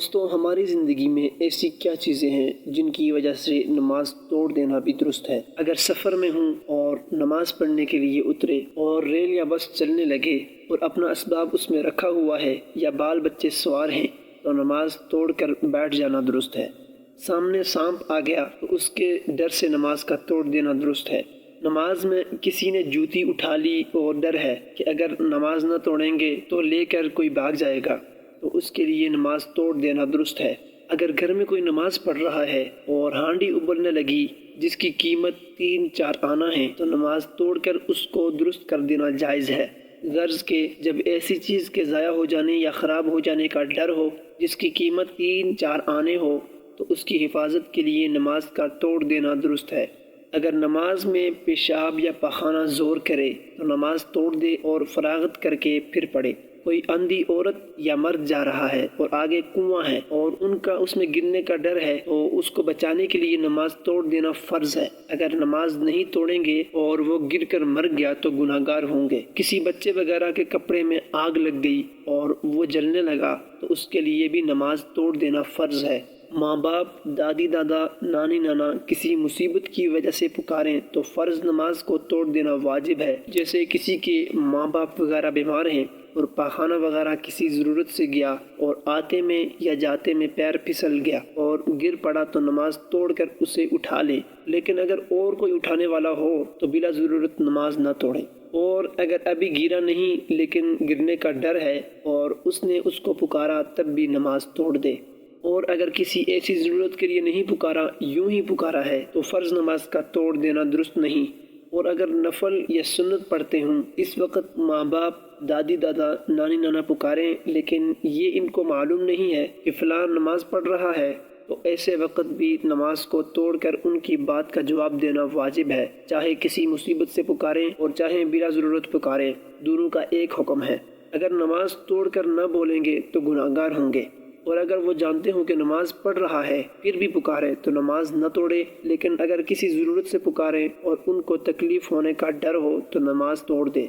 دوستوں، ہماری زندگی میں ایسی کیا چیزیں ہیں جن کی وجہ سے نماز توڑ دینا بھی درست ہے؟ اگر سفر میں ہوں اور نماز پڑھنے کے لیے اترے اور ریل یا بس چلنے لگے اور اپنا اسباب اس میں رکھا ہوا ہے یا بال بچے سوار ہیں تو نماز توڑ کر بیٹھ جانا درست ہے۔ سامنے سانپ آ گیا تو اس کے ڈر سے نماز کا توڑ دینا درست ہے۔ نماز میں کسی نے جوتی اٹھا لی اور ڈر ہے کہ اگر نماز نہ توڑیں گے تو لے کر کوئی بھاگ جائے گا، تو اس کے لیے نماز توڑ دینا درست ہے۔ اگر گھر میں کوئی نماز پڑھ رہا ہے اور ہانڈی ابلنے لگی جس کی قیمت 3-4 آنا ہے تو نماز توڑ کر اس کو درست کر دینا جائز ہے، غرض کہ جب ایسی چیز کے ضائع ہو جانے یا خراب ہو جانے کا ڈر ہو جس کی قیمت 3-4 آنے ہو تو اس کی حفاظت کے لیے نماز کا توڑ دینا درست ہے۔ اگر نماز میں پیشاب یا پخانہ زور کرے تو نماز توڑ دے اور فراغت کر کے پھر پڑھے۔ کوئی اندھی عورت یا مرد جا رہا ہے اور آگے کنواں ہے اور ان کا اس میں گرنے کا ڈر ہے تو اس کو بچانے کے لیے نماز توڑ دینا فرض ہے۔ اگر نماز نہیں توڑیں گے اور وہ گر کر مر گیا تو گناہگار ہوں گے۔ کسی بچے وغیرہ کے کپڑے میں آگ لگ گئی اور وہ جلنے لگا تو اس کے لیے بھی نماز توڑ دینا فرض ہے۔ ماں باپ، دادی دادا، نانی نانا کسی مصیبت کی وجہ سے پکاریں تو فرض نماز کو توڑ دینا واجب ہے۔ جیسے کسی کے ماں باپ وغیرہ بیمار ہیں اور پاخانہ وغیرہ کسی ضرورت سے گیا اور آتے میں یا جاتے میں پیر پھسل گیا اور گر پڑا تو نماز توڑ کر اسے اٹھا لیں، لیکن اگر اور کوئی اٹھانے والا ہو تو بلا ضرورت نماز نہ توڑیں۔ اور اگر ابھی گرا نہیں لیکن گرنے کا ڈر ہے اور اس نے اس کو پکارا تب بھی نماز توڑ دے۔ اور اگر کسی ایسی ضرورت کے لیے نہیں پکارا، یوں ہی پکارا ہے تو فرض نماز کا توڑ دینا درست نہیں۔ اور اگر نفل یا سنت پڑھتے ہوں، اس وقت ماں باپ، دادی دادا، نانی نانا پکاریں لیکن یہ ان کو معلوم نہیں ہے کہ فلاں نماز پڑھ رہا ہے، تو ایسے وقت بھی نماز کو توڑ کر ان کی بات کا جواب دینا واجب ہے، چاہے کسی مصیبت سے پکاریں اور چاہے بلا ضرورت پکاریں، دونوں کا ایک حکم ہے۔ اگر نماز توڑ کر نہ بولیں گے تو گناہگار ہوں گے، اور اگر وہ جانتے ہوں کہ نماز پڑھ رہا ہے پھر بھی پکارے تو نماز نہ توڑے، لیکن اگر کسی ضرورت سے پکارے اور ان کو تکلیف ہونے کا ڈر ہو تو نماز توڑ دے۔